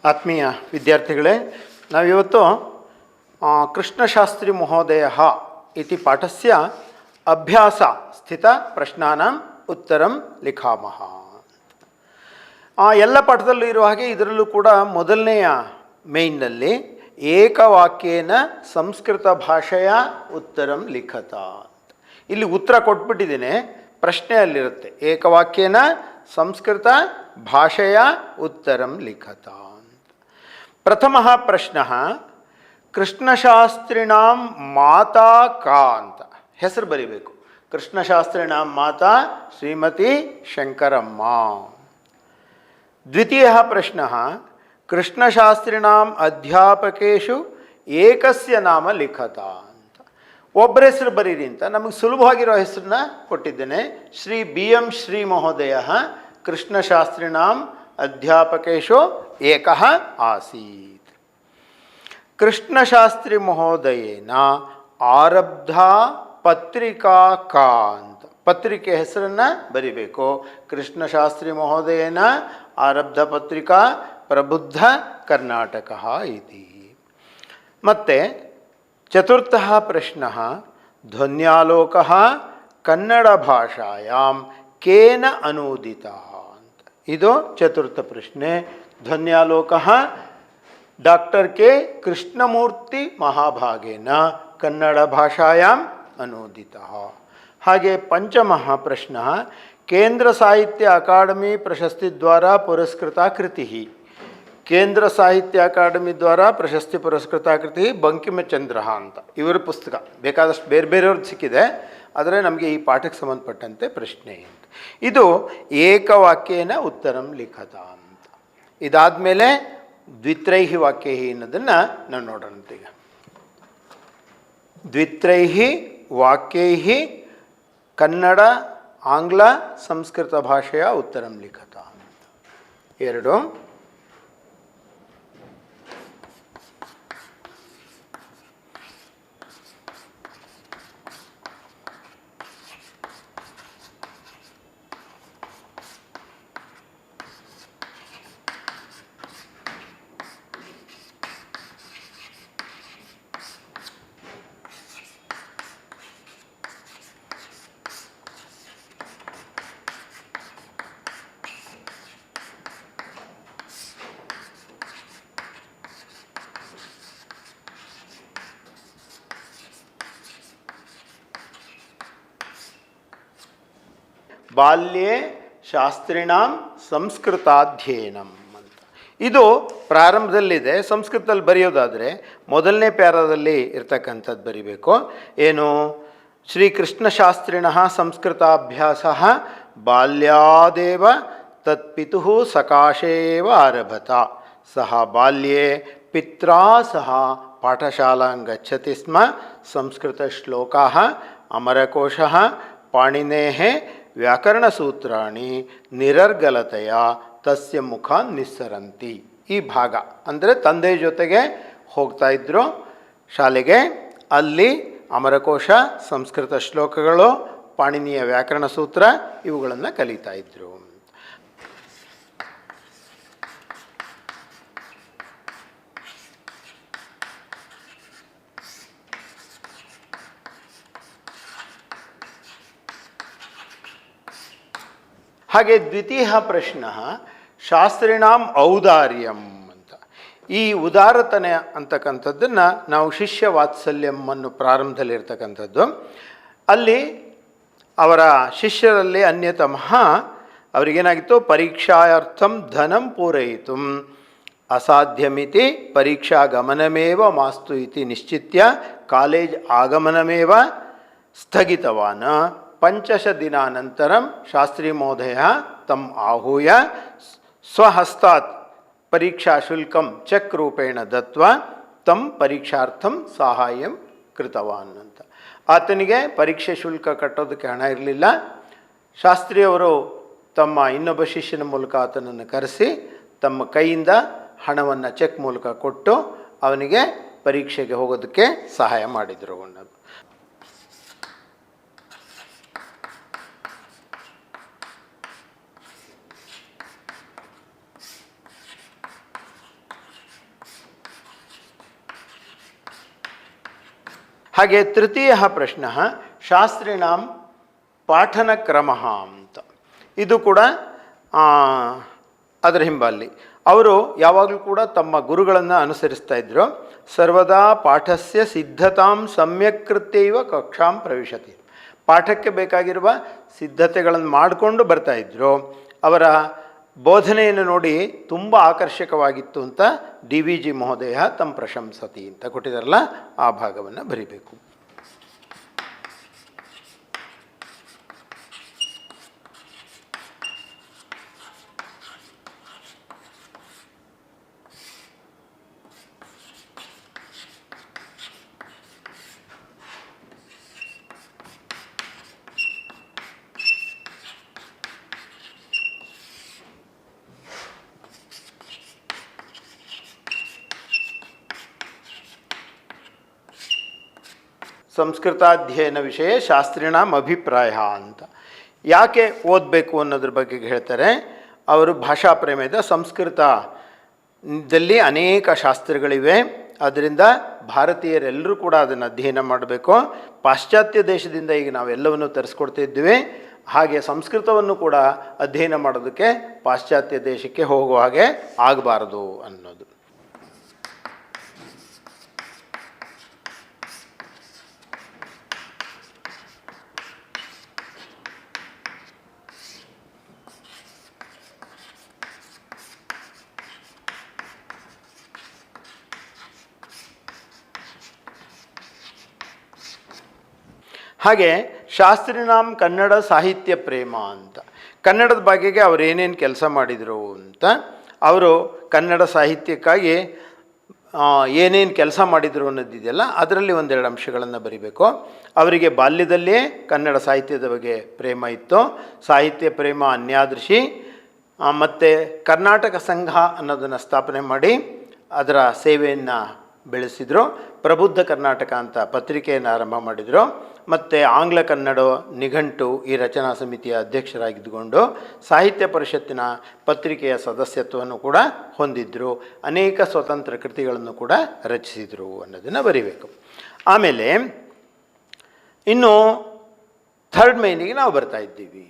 ಆತ್ಮೀಯ ವಿದ್ಯಾರ್ಥಿಗಳೇ, ನಾವಿವತ್ತು ಕೃಷ್ಣಶಾಸ್ತ್ರಿ ಮಹೋದಯ ಇತಿ ಪಾಠಸ್ಯ ಅಭ್ಯಾಸ ಸ್ಥಿತ ಪ್ರಶ್ನಾನಾಂ ಉತ್ತರಂ ಲಿಖಾಮಃ. ಎಲ್ಲ ಪಾಠದಲ್ಲೂ ಇರುವ ಹಾಗೆ ಇದರಲ್ಲೂ ಕೂಡ ಮೊದಲನೆಯ ಮೇಯ್ನಲ್ಲಿ ಏಕವಾಕ್ಯೇನ ಸಂಸ್ಕೃತ ಭಾಷೆಯ ಉತ್ತರಂ ಲಿಖತ. ಇಲ್ಲಿ ಉತ್ತರ ಕೊಟ್ಬಿಟ್ಟಿದ್ದೇನೆ, ಪ್ರಶ್ನೆ ಅಲ್ಲಿರುತ್ತೆ. ಏಕವಾಕ್ಯೇನ ಸಂಸ್ಕೃತ ಭಾಷೆಯ ಉತ್ತರಂ ಲಿಖತ. ಪ್ರಥಮಃ ಪ್ರಶ್ನಃ ಕೃಷ್ಣಶಾಸ್ತ್ರಿಣಾಂ ಮಾತಾ ಕಾ ಅಂತ ಹೆಸರು ಬರಿಬೇಕು. ಕೃಷ್ಣಶಾಸ್ತ್ರಿಣಾಂ ಮಾತಾ ಶ್ರೀಮತಿ ಶಂಕರಮ್ಮ. ದ್ವಿತೀಯಃ ಪ್ರಶ್ನಃ ಕೃಷ್ಣಶಾಸ್ತ್ರಿಣಾಂ ಅಧ್ಯಾಪಕೇಶು ಏಕಸ್ಯ ನಾಮ ಲಿಖತ ಅಂತ. ಒಬ್ಬರ ಹೆಸರು ಬರೀರಿ ಅಂತ ನಮಗೆ ಸುಲಭವಾಗಿರೋ ಹೆಸರನ್ನ ಕೊಟ್ಟಿದ್ದೇನೆ. ಶ್ರೀ ಬಿ ಎಂ ಶ್ರೀ ಮಹೋದಯ ಕೃಷ್ಣಶಾಸ್ತ್ರಿಣಾಂ ಅಧ್ಯಾಪಕೇಶು ಏಕಃ ಆಸೀತ್. ಕೃಷ್ಣಶಾಸ್ತ್ರಿ ಮಹೋದಯೇನ ಆರಬ್ಧ ಪತ್ರಿಕಾ ಕಾ ಅಂತ ಪತ್ರಿಕೆ ಹೆಸರನ್ನು ಬರಿಬೇಕು. ಕೃಷ್ಣಶಾಸ್ತ್ರಿ ಮಹೋದಯೇನ ಆರಬ್ಧ ಪತ್ರಿಕಾ ಪ್ರಬುದ್ಧ ಕರ್ನಾಟಕ ಇತಿ. ಮತ್ತು ಚತುರ್ಥಃ ಪ್ರಶ್ನಃ ಧ್ವನ್ಯಾಲೋಕಃ ಕನ್ನಡ ಭಾಷಾಯಾಂ ಕೇನ ಅನೂದಿತಃ ಅಂತ. ಇದು ಚತುರ್ಥ ಪ್ರಶ್ನೆ. ಧ್ವನ್ಯಾಲೋಕಃ ಡಾಕ್ಟರ್ ಕೆ ಕೃಷ್ಣಮೂರ್ತಿ ಮಹಾಭಾಗೇನ ಕನ್ನಡ ಭಾಷಾಯಾಂ ಅನೂದಿತಃ. ಹಾಗೆ ಪಂಚಮಃ ಪ್ರಶ್ನಃ ಕೇಂದ್ರ ಸಾಹಿತ್ಯ ಅಕಾಡೆಮಿ ಪ್ರಶಸ್ತಿ ದ್ವಾರ ಪುರಸ್ಕೃತ ಕೃತಿ. ಕೇಂದ್ರ ಸಾಹಿತ್ಯ ಅಕಾಡೆಮಿ ದ್ವಾರ ಪ್ರಶಸ್ತಿ ಪುರಸ್ಕೃತ ಕೃತಿ ಬಂಕಿಮಚಂದ್ರ ಅಂತ ಇವರ ಪುಸ್ತಕ. ಬೇಕಾದಷ್ಟು ಬೇರೆ ಬೇರೆಯವ್ರದ್ದು ಸಿಕ್ಕಿದೆ, ಆದರೆ ನಮಗೆ ಈ ಪಾಠಕ್ಕೆ ಸಂಬಂಧಪಟ್ಟಂತೆ ಪ್ರಶ್ನೆ ಅಂತ. ಇದು ಏಕವಾಕ್ಯೇನ ಉತ್ತರಂ ಲಿಖತ ಅಂತ. ಇದಾದಮೇಲೆ ದ್ವಿತ್ರೈಹಿ ವಾಕ್ಯೈಹಿ ಅನ್ನೋದನ್ನು ನಾವು ನೋಡೋಣಂತೆ. ಈಗ ದ್ವಿತ್ರೈಹಿ ವಾಕ್ಯೈಹಿ ಕನ್ನಡ ಆಂಗ್ಲ ಸಂಸ್ಕೃತ ಭಾಷೆಯ ಉತ್ತರಂ ಲಿಖತ ಅಂತ. ಎರಡು. ಬಾಲ್ಯೆ ಶಾಸ್ತ್ರಿಣಾಂ ಸಂಸ್ಕೃತಾಧ್ಯಯನಂ ಅಂತ. ಇದು ಪ್ರಾರಂಭದಲ್ಲಿದೆ. ಸಂಸ್ಕೃತದಲ್ಲಿ ಬರೆಯೋದಾದರೆ ಮೊದಲನೇ ಪ್ಯಾರಾದಲ್ಲಿ ಇರ್ತಕ್ಕಂಥದ್ದು ಬರಿಬೇಕು. ಏನು? ಶ್ರೀಕೃಷ್ಣಶಾಸ್ತ್ರಿಣ ಸಂಸ್ಕೃತಾಭ್ಯಾಸ ಬಾಲ್ಯಾದೇವ ತತ್ಪಿತು ಸಕಾಶೇವ ಆರಭತ. ಸಹ ಬಾಲ್ಯೆ ಪಿತ್ರಾ ಸಹ ಪಾಠಶಾಲಾಂ ಗಚ್ಚತಿ ಸ್ಮ. ಸಂಸ್ಕೃತಶ್ಲೋಕಾಃ ಅಮರಕೋಶಃ ಪಾಣಿನೇಃ ವ್ಯಾಕರಣಸೂತ್ರಾಣಿ ನಿರರ್ಗಲತೆಯ ತಸ್ಯ ಮುಖ ನಿಸ್ಸರಂತಿ. ಈ ಭಾಗ ಅಂದರೆ ತಂದೆ ಜೊತೆಗೆ ಹೋಗ್ತಾ ಇದ್ದರು ಶಾಲೆಗೆ. ಅಲ್ಲಿ ಅಮರಕೋಶ, ಸಂಸ್ಕೃತ ಶ್ಲೋಕಗಳು, ಪಾಣಿನಿಯ ವ್ಯಾಕರಣ ಸೂತ್ರ ಇವುಗಳನ್ನು ಕಲಿತಾ ಇದ್ದರು. ಹಾಗೆ ದ್ವಿತೀಯ ಪ್ರಶ್ನ ಶಾಸ್ತ್ರಿಣಾಂ ಔದಾರ್ಯಂ ಅಂತ. ಈ ಉದಾರತನ ಅಂತಕ್ಕಂಥದ್ದನ್ನು ನಾವು ಶಿಷ್ಯ ವಾತ್ಸಲ್ಯಂ ಅನ್ನು ಪ್ರಾರಂಭದಲ್ಲಿರ್ತಕ್ಕಂಥದ್ದು. ಅಲ್ಲಿ ಅವರ ಶಿಷ್ಯರಲ್ಲಿ ಅನ್ಯತಮಃ ಅವರಿಗೇನಾಗಿತ್ತು? ಪರೀಕ್ಷಾರ್ಥಂ ಧನಂ ಪೂರಯಿತು ಅಸಾಧ್ಯಮಿತಿ ಪರೀಕ್ಷಾ ಗಮನಮೇವ ಮಾಸ್ತು ಇತಿ ನಿಶ್ಚಿತ್ಯ ಕಾಲೇಜ್ ಆಗಮನಮೇವ ಸ್ಥಗಿತವಾನ್. ಪಂಚಶ ದಿನಾನಂತರಂ ಶಾಸ್ತ್ರಿ ಮಹೋದಯ ತಮ್ ಆಹೂಯ ಸ್ವಹಸ್ತಾತ್ ಪರೀಕ್ಷಾ ಶುಲ್ಕಂ ಚೆಕ್ ರೂಪೇಣ ದತ್ವಾ ತಮ್ ಪರೀಕ್ಷಾರ್ಥಂ ಸಹಾಯಂ ಕೃತವಾನ್ ಅಂತ. ಆತನಿಗೆ ಪರೀಕ್ಷೆ ಶುಲ್ಕ ಕಟ್ಟೋದಕ್ಕೆ ಹಣ ಇರಲಿಲ್ಲ. ಶಾಸ್ತ್ರಿಯವರು ತಮ್ಮ ಇನ್ನೊಬ್ಬ ಶಿಷ್ಯನ ಮೂಲಕ ಆತನನ್ನು ಕರೆಸಿ ತಮ್ಮ ಕೈಯಿಂದ ಹಣವನ್ನು ಚೆಕ್ ಮೂಲಕ ಕೊಟ್ಟು ಅವನಿಗೆ ಪರೀಕ್ಷೆಗೆ ಹೋಗೋದಕ್ಕೆ ಸಹಾಯ ಮಾಡಿದರು. ಹಾಗೆ ತೃತೀಯ ಪ್ರಶ್ನ ಶಾಸ್ತ್ರಿಣಾಂ ಪಾಠನಕ್ರಮ ಅಂತ. ಇದು ಕೂಡ ಅದರ ಹಿಂಬಲ್ಲಿ ಅವರು ಯಾವಾಗಲೂ ಕೂಡ ತಮ್ಮ ಗುರುಗಳನ್ನು ಅನುಸರಿಸ್ತಾ ಇದ್ದರು. ಸರ್ವದಾ ಪಾಠಸ್ಯ ಸಿದ್ಧತಾಂ ಸಮ್ಯಕ್ ಕೃತ್ಯೈವ ಕಕ್ಷಾಂ ಪ್ರವಿಶತಿ. ಪಾಠಕ್ಕೆ ಬೇಕಾಗಿರುವ ಸಿದ್ಧತೆಗಳನ್ನು ಮಾಡಿಕೊಂಡು ಬರ್ತಾಯಿದ್ರು. ಅವರ ಬೋಧನೆಯನ್ನು ನೋಡಿ ತುಂಬ ಆಕರ್ಷಕವಾಗಿತ್ತು ಅಂತ ಡಿ ವಿ ಜಿ ಮಹೋದಯ ತಮ್ಮ ಪ್ರಶಂಸತಿ ಅಂತ ಕೊಟ್ಟಿದ್ದಾರಲ್ಲ, ಆ ಭಾಗವನ್ನು ಬರಿಬೇಕು. ಸಂಸ್ಕೃತಾಧ್ಯಯನ ವಿಷಯ ಶಾಸ್ತ್ರಿಣಾಂ ಅಭಿಪ್ರಾಯ ಅಂತ. ಯಾಕೆ ಓದಬೇಕು ಅನ್ನೋದ್ರ ಬಗ್ಗೆ ಹೇಳ್ತಾರೆ. ಅವರು ಭಾಷಾ ಪ್ರೇಮದ ಸಂಸ್ಕೃತದಲ್ಲಿ ಅನೇಕ ಶಾಸ್ತ್ರಗಳಿವೆ, ಅದರಿಂದ ಭಾರತೀಯರೆಲ್ಲರೂ ಕೂಡ ಅದನ್ನು ಅಧ್ಯಯನ ಮಾಡಬೇಕು. ಪಾಶ್ಚಾತ್ಯ ದೇಶದಿಂದ ಈಗ ನಾವೆಲ್ಲವನ್ನು ತರಿಸ್ಕೊಡ್ತಿದ್ವಿ, ಹಾಗೆ ಸಂಸ್ಕೃತವನ್ನು ಕೂಡ ಅಧ್ಯಯನ ಮಾಡೋದಕ್ಕೆ ಪಾಶ್ಚಾತ್ಯ ದೇಶಕ್ಕೆ ಹೋಗುವ ಹಾಗೆ ಆಗಬಾರದು ಅನ್ನೋದು. ಹಾಗೆ ಶಾಸ್ತ್ರಿನಾಂ ಕನ್ನಡ ಸಾಹಿತ್ಯ ಪ್ರೇಮ ಅಂತ. ಕನ್ನಡದ ಬಗೆಗೆ ಅವರು ಏನೇನು ಕೆಲಸ ಮಾಡಿದರು ಅಂತ, ಅವರು ಕನ್ನಡ ಸಾಹಿತ್ಯಕ್ಕಾಗಿ ಏನೇನು ಕೆಲಸ ಮಾಡಿದರು ಅನ್ನೋದಿದೆಯಲ್ಲ, ಅದರಲ್ಲಿ ಒಂದೆರಡು ಅಂಶಗಳನ್ನು ಬರಿಬೇಕು. ಅವರಿಗೆ ಬಾಲ್ಯದಲ್ಲೇ ಕನ್ನಡ ಸಾಹಿತ್ಯದ ಬಗ್ಗೆ ಪ್ರೇಮ ಇತ್ತು. ಸಾಹಿತ್ಯ ಪ್ರೇಮ ಅನ್ಯಾದೃಶಿ. ಮತ್ತು ಕರ್ನಾಟಕ ಸಂಘ ಅನ್ನೋದನ್ನು ಸ್ಥಾಪನೆ ಮಾಡಿ ಅದರ ಸೇವೆಯನ್ನು ಬೆಳೆಸಿದರು. ಪ್ರಬುದ್ಧ ಕರ್ನಾಟಕ ಅಂತ ಪತ್ರಿಕೆಯನ್ನು ಆರಂಭ ಮಾಡಿದರು. ಮತ್ತು ಆಂಗ್ಲ ಕನ್ನಡ ನಿಘಂಟು ಈ ರಚನಾ ಸಮಿತಿಯ ಅಧ್ಯಕ್ಷರಾಗಿದ್ದುಕೊಂಡು ಸಾಹಿತ್ಯ ಪರಿಷತ್ತಿನ ಪತ್ರಿಕೆಯ ಸದಸ್ಯತ್ವವನ್ನು ಕೂಡ ಹೊಂದಿದ್ದರು. ಅನೇಕ ಸ್ವತಂತ್ರ ಕೃತಿಗಳನ್ನು ಕೂಡ ರಚಿಸಿದರು ಅನ್ನೋದನ್ನು ಬರೀಬೇಕು. ಆಮೇಲೆ ಇನ್ನು ಥರ್ಡ್ ಮೈನಿಗೆ ನಾವು ಬರ್ತಾ ಇದ್ದೀವಿ.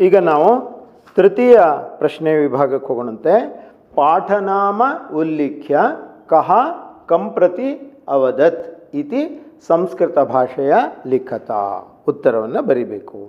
ಈಗ ನಾವು ತೃತೀಯ ಪ್ರಶ್ನೆ ವಿಭಾಗಕ್ಕೆ ಹೋಗೋಣಂತೆ. ಪಾಠನಾಮ ಉಲ್ಲಿಖ್ಯ ಕಹ ಕಂಪ್ರತಿ ಅವದತ್ ಇತಿ ಸಂಸ್ಕೃತ ಭಾಷೆಯ ಲಿಖತ. ಉತ್ತರವನ್ನು ಬರಿಬೇಕು.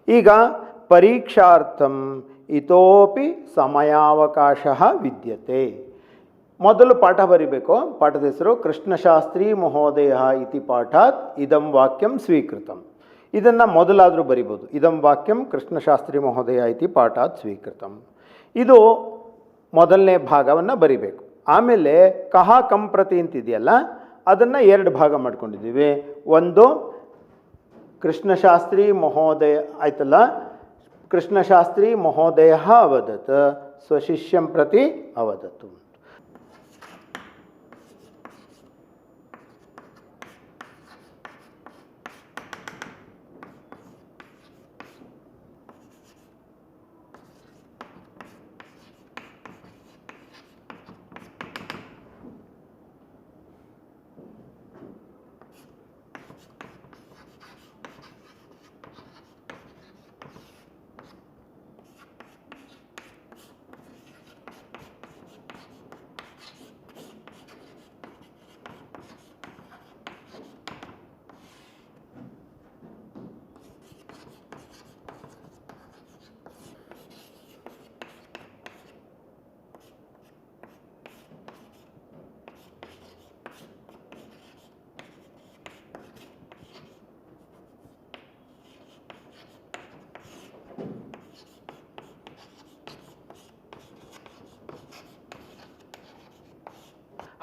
ಈಗ ಪರೀಕ್ಷಾರ್ಥಂ ಇತೋಪಿ ಸಮಯಾವಕಾಶ ವಿದ್ಯತೆ. ಮೊದಲು ಪಾಠ ಬರಿಬೇಕು. ಪಾಠದ ಹೆಸರು ಕೃಷ್ಣಶಾಸ್ತ್ರಿ ಮಹೋದಯ ಇತಿ ಪಾಠಾತ್ ಇದಂ ವಾಕ್ಯಂ ಸ್ವೀಕೃತಂ. ಇದನ್ನು ಮೊದಲಾದರೂ ಬರಿಬೋದು. ಇದಂ ವಾಕ್ಯಂ ಕೃಷ್ಣಶಾಸ್ತ್ರಿ ಮಹೋದಯ ಇತಿ ಪಾಠಾತ್ ಸ್ವೀಕೃತಂ. ಇದು ಮೊದಲನೇ ಭಾಗವನ್ನು ಬರಿಬೇಕು. ಆಮೇಲೆ ಕಹ ಕಂಪ್ರತಿ ಅಂತಿದೆಯಲ್ಲ, ಅದನ್ನು 2 ಭಾಗ ಮಾಡ್ಕೊಂಡಿದ್ದೀವಿ. ಒಂದು ಕೃಷ್ಣಶಾಸ್ತ್ರಿ ಮಹೋದಯ ಆಯ್ತಲ್ಲ, ಕೃಷ್ಣಶಾಸ್ತ್ರಿ ಮಹೋದಯ ಅವದತ್ ಸ್ವಶಿಷ್ಯಂ ಪ್ರತಿ ಅವದತ್ತು.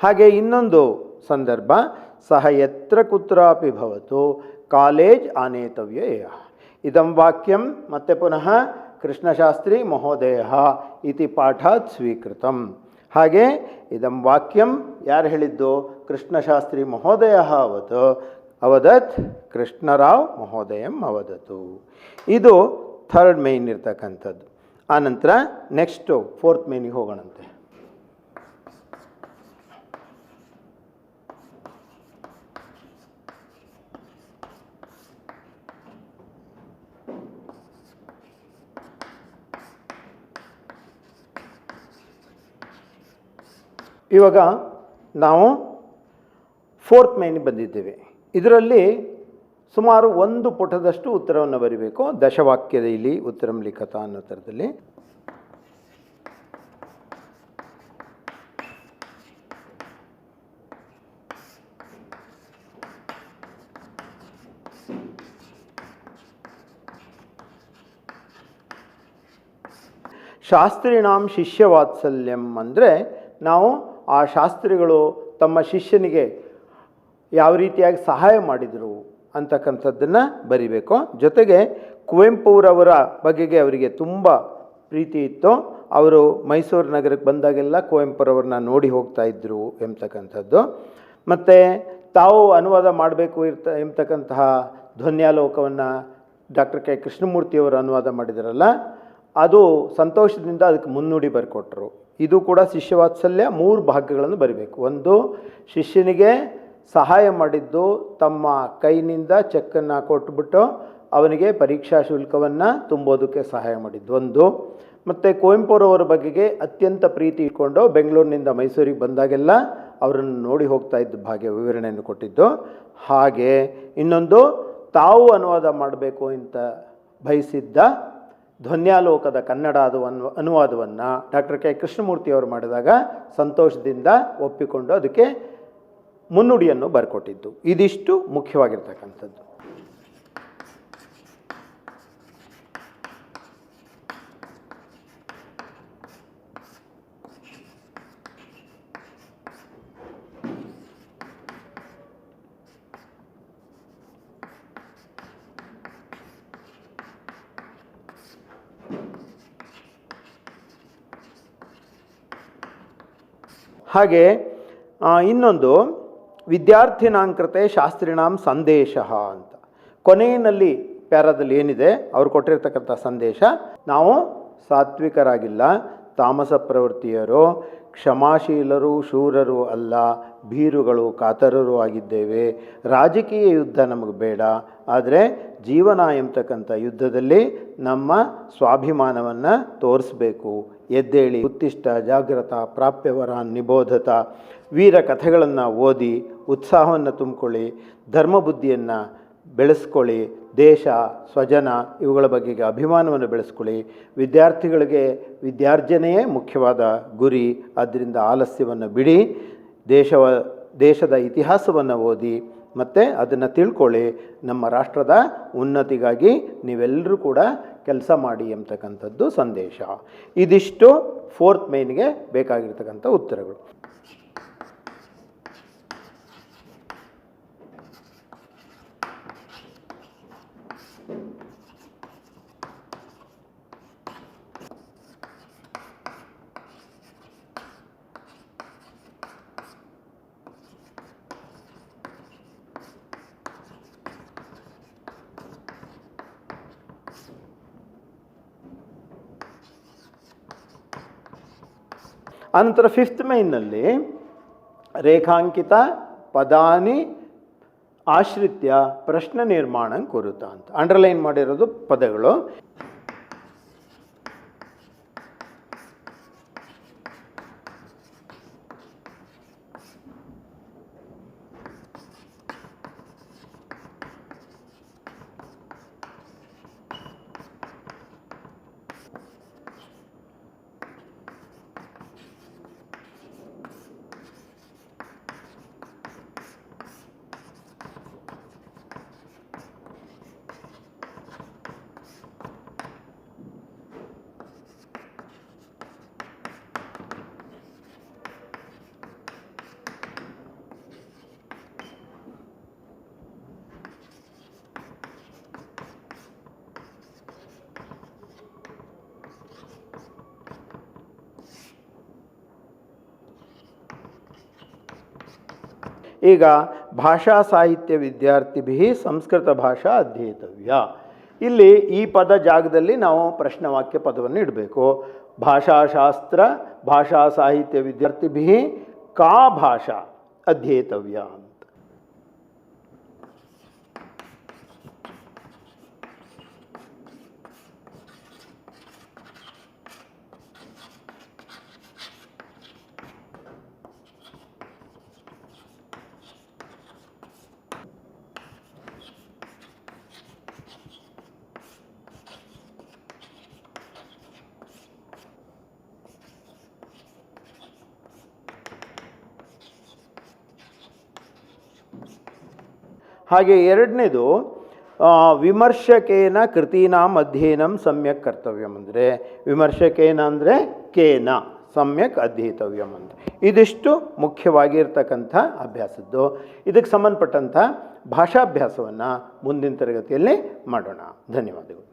ಹಾಗೆ ಇನ್ನೊಂದು ಸಂದರ್ಭ, ಸಹ ಯತ್ರ ಕುತ್ರಾಪಿ ಭವತು ಕಾಲೇಜ್ ಆನೇತವ್ಯ. ಇದಂ ವಾಕ್ಯಂ ಮತ್ತೆ ಪುನಃ ಕೃಷ್ಣಶಾಸ್ತ್ರಿ ಮಹೋದಯ ಇತಿ ಪಾಠಾತ್ ಸ್ವೀಕೃತಂ. ಹಾಗೆ ಇದಂ ವಾಕ್ಯಂ ಯಾರು ಹೇಳಿದ್ದು? ಕೃಷ್ಣಶಾಸ್ತ್ರಿ ಮಹೋದಯ ಅವದತ್ ಕೃಷ್ಣರಾವ್ ಮಹೋದಯಂ ಅವದತು. ಇದು ಥರ್ಡ್ ಮೇನ್ ಇರ್ತಕ್ಕಂಥದ್ದು. ಆನಂತರ ನೆಕ್ಸ್ಟು 4th ಮೇನಿಗೆ ಹೋಗೋಣಂತೆ. ಇವಾಗ ನಾವು 4th ಮೇನಿಗೆ ಬಂದಿದ್ದೇವೆ. ಇದರಲ್ಲಿ ಸುಮಾರು 1 ಪುಟದಷ್ಟು ಉತ್ತರವನ್ನು ಬರೀಬೇಕು. ದಶವಾಕ್ಯದ ಇಲ್ಲಿ ಉತ್ತರಂ ಲಿಖತ ಅನ್ನೋ ಥರದಲ್ಲಿ. ಶಾಸ್ತ್ರಿಣಾಂ ಶಿಷ್ಯವಾತ್ಸಲ್ಯಂ ಅಂದರೆ ನಾವು ಆ ಶಾಸ್ತ್ರಿಗಳು ತಮ್ಮ ಶಿಷ್ಯನಿಗೆ ಯಾವ ರೀತಿಯಾಗಿ ಸಹಾಯ ಮಾಡಿದರು ಅಂತಕ್ಕಂಥದ್ದನ್ನು ಬರಿಬೇಕು. ಜೊತೆಗೆ ಕುವೆಂಪುರವರ ಬಗೆಗೆ ಅವರಿಗೆ ತುಂಬ ಪ್ರೀತಿ ಇತ್ತು. ಅವರು ಮೈಸೂರು ನಗರಕ್ಕೆ ಬಂದಾಗೆಲ್ಲ ಕುವೆಂಪುರವ್ರನ್ನ ನೋಡಿ ಹೋಗ್ತಾ ಇದ್ದರು ಎಂಬತಕ್ಕಂಥದ್ದು. ಮತ್ತು ತಾವು ಅನುವಾದ ಮಾಡಬೇಕು ಎಂಬತಕ್ಕಂತಹ ಧ್ವನ್ಯಾಲೋಕವನ್ನು ಡಾಕ್ಟರ್ ಕೆ ಕೃಷ್ಣಮೂರ್ತಿಯವರು ಅನುವಾದ ಮಾಡಿದಾರಲ್ಲ, ಅದು ಸಂತೋಷದಿಂದ ಅದಕ್ಕೆ ಮುನ್ನುಡಿ ಬರ್ಕೊಟ್ರು. ಇದು ಕೂಡ ಶಿಷ್ಯವಾತ್ಸಲ್ಯ 3 ಭಾಗಗಳನ್ನು ಬರಿಬೇಕು. ಒಂದು, ಶಿಷ್ಯನಿಗೆ ಸಹಾಯ ಮಾಡಿದ್ದು, ತಮ್ಮ ಕೈನಿಂದ ಚೆಕ್ಕನ್ನು ಕೊಟ್ಬಿಟ್ಟು ಅವನಿಗೆ ಪರೀಕ್ಷಾ ಶುಲ್ಕವನ್ನು ತುಂಬೋದಕ್ಕೆ ಸಹಾಯ ಮಾಡಿದ್ದು ಒಂದು. ಮತ್ತು ಕುವೆಂಪುರವರ ಬಗೆಗೆ ಅತ್ಯಂತ ಪ್ರೀತಿ ಇಟ್ಕೊಂಡು ಬೆಂಗಳೂರಿನಿಂದ ಮೈಸೂರಿಗೆ ಬಂದಾಗೆಲ್ಲ ಅವರನ್ನು ನೋಡಿ ಹೋಗ್ತಾ ಇದ್ದ ಭಾಗ್ಯ ವಿವರಣೆಯನ್ನು ಕೊಟ್ಟಿದ್ದು. ಹಾಗೆ ಇನ್ನೊಂದು, ತಾವು ಅನುವಾದ ಮಾಡಬೇಕು ಅಂತ ಬಯಸಿದ್ದ ಧ್ವನ್ಯಾಲೋಕದ ಕನ್ನಡ ಅನುವಾದವನ್ನು ಡಾಕ್ಟರ್ ಕೆ ಕೃಷ್ಣಮೂರ್ತಿಯವರು ಮಾಡಿದಾಗ ಸಂತೋಷದಿಂದ ಒಪ್ಪಿಕೊಂಡು ಅದಕ್ಕೆ ಮುನ್ನುಡಿಯನ್ನು ಬರ್ಕೊಟ್ಟಿದ್ದು. ಇದಿಷ್ಟು ಮುಖ್ಯವಾಗಿರ್ತಕ್ಕಂಥದ್ದು. ಹಾಗೆ ಇನ್ನೊಂದು, ವಿದ್ಯಾರ್ಥಿನಾಂಕೃತೆ ಶಾಸ್ತ್ರಿಣಾಂ ಸಂದೇಶ ಅಂತ ಕೊನೆಯಲ್ಲಿ ಪ್ಯಾರಾದಲ್ಲಿ ಏನಿದೆ ಅವ್ರು ಕೊಟ್ಟಿರ್ತಕ್ಕಂಥ ಸಂದೇಶ, ನಾವು ಸಾತ್ವಿಕರಾಗಿಲ್ಲ, ತಾಮಸ ಪ್ರವೃತ್ತಿಯರು, ಕ್ಷಮಾಶೀಲರು, ಶೂರರು ಅಲ್ಲ, ಭೀರುಗಳು, ಕಾತರರು ಆಗಿದ್ದೇವೆ. ರಾಜಕೀಯ ಯುದ್ಧ ನಮಗೆ ಬೇಡ, ಆದರೆ ಜೀವನ ಎಂಬತಕ್ಕಂಥ ಯುದ್ಧದಲ್ಲಿ ನಮ್ಮ ಸ್ವಾಭಿಮಾನವನ್ನು ತೋರಿಸ್ಬೇಕು. ಎದ್ದೇಳಿ, ಉತ್ತಿಷ್ಟ, ಜಾಗ್ರತ, ಪ್ರಾಪ್ಯವರ, ನಿಬೋಧತ, ವೀರ ಕಥೆಗಳನ್ನು ಓದಿ ಉತ್ಸಾಹವನ್ನು ತುಂಬಿಕೊಳ್ಳಿ, ಧರ್ಮಬುದ್ಧಿಯನ್ನು ಬೆಳೆಸ್ಕೊಳ್ಳಿ, ದೇಶ, ಸ್ವಜನ ಇವುಗಳ ಬಗೆಗೆ ಅಭಿಮಾನವನ್ನು ಬೆಳೆಸ್ಕೊಳ್ಳಿ. ವಿದ್ಯಾರ್ಥಿಗಳಿಗೆ ವಿದ್ಯಾರ್ಜನೆಯೇ ಮುಖ್ಯವಾದ ಗುರಿ. ಆದ್ದರಿಂದ ಆಲಸ್ಯವನ್ನು ಬಿಡಿ. ದೇಶದ ಇತಿಹಾಸವನ್ನು ಓದಿ ಮತ್ತು ಅದನ್ನು ತಿಳ್ಕೊಳ್ಳಿ. ನಮ್ಮ ರಾಷ್ಟ್ರದ ಉನ್ನತಿಗಾಗಿ ನೀವೆಲ್ಲರೂ ಕೂಡ ಕೆಲಸ ಮಾಡಿ ಎಂಬತಕ್ಕಂಥದ್ದು ಸಂದೇಶ. ಇದಿಷ್ಟು 4th ಮೇನ್ಗೆ ಬೇಕಾಗಿರ್ತಕ್ಕಂಥ ಉತ್ತರಗಳು. ಅನಂತರ 5th ಮೇನ್ನಲ್ಲಿ ರೇಖಾಂಕಿತ ಪದಾನಿ ಆಶ್ರಿತ್ಯ ಪ್ರಶ್ನೆ ನಿರ್ಮಾಣ ಕುರುತ ಅಂತ ಅಂಡರ್ಲೈನ್ ಮಾಡಿರೋದು ಪದಗಳು. ಈಗ ಭಾಷಾ ಸಾಹಿತ್ಯ ವಿದ್ಯಾರ್ಥಿಭಿ ಸಂಸ್ಕೃತ ಭಾಷಾ ಅಧ್ಯೇತವ್ಯ. ಇಲ್ಲಿ ಈ ಪದ ಜಾಗದಲ್ಲಿ ನಾವು ಪ್ರಶ್ನವಾಕ್ಯ ಪದವನ್ನು ಇಡಬೇಕು. ಭಾಷಾಶಾಸ್ತ್ರ ಭಾಷಾ ಸಾಹಿತ್ಯ ವಿದ್ಯಾರ್ಥಿಭಿ ಕಾ ಭಾಷಾ ಅಧ್ಯೇತವ್ಯ ಅಂತ. ಹಾಗೆ ಎರಡನೇದು ವಿಮರ್ಶಕೇನ ಕೃತೀನಾಂ ಅಧ್ಯಯನಂ ಸಮ್ಯಕ್ ಕರ್ತವ್ಯಂ ಅಂದರೆ ವಿಮರ್ಶಕೇನ ಅಂದರೆ ಕೇನ ಸಮ್ಯಕ್ ಅಧ್ಯೇತವ್ಯಂ ಅಂದರೆ ಇದಿಷ್ಟು ಮುಖ್ಯವಾಗಿರ್ತಕ್ಕಂಥ ಅಭ್ಯಾಸದ್ದು. ಇದಕ್ಕೆ ಸಂಬಂಧಪಟ್ಟಂಥ ಭಾಷಾಭ್ಯಾಸವನ್ನು ಮುಂದಿನ ತರಗತಿಯಲ್ಲಿ ಮಾಡೋಣ. ಧನ್ಯವಾದಗಳು.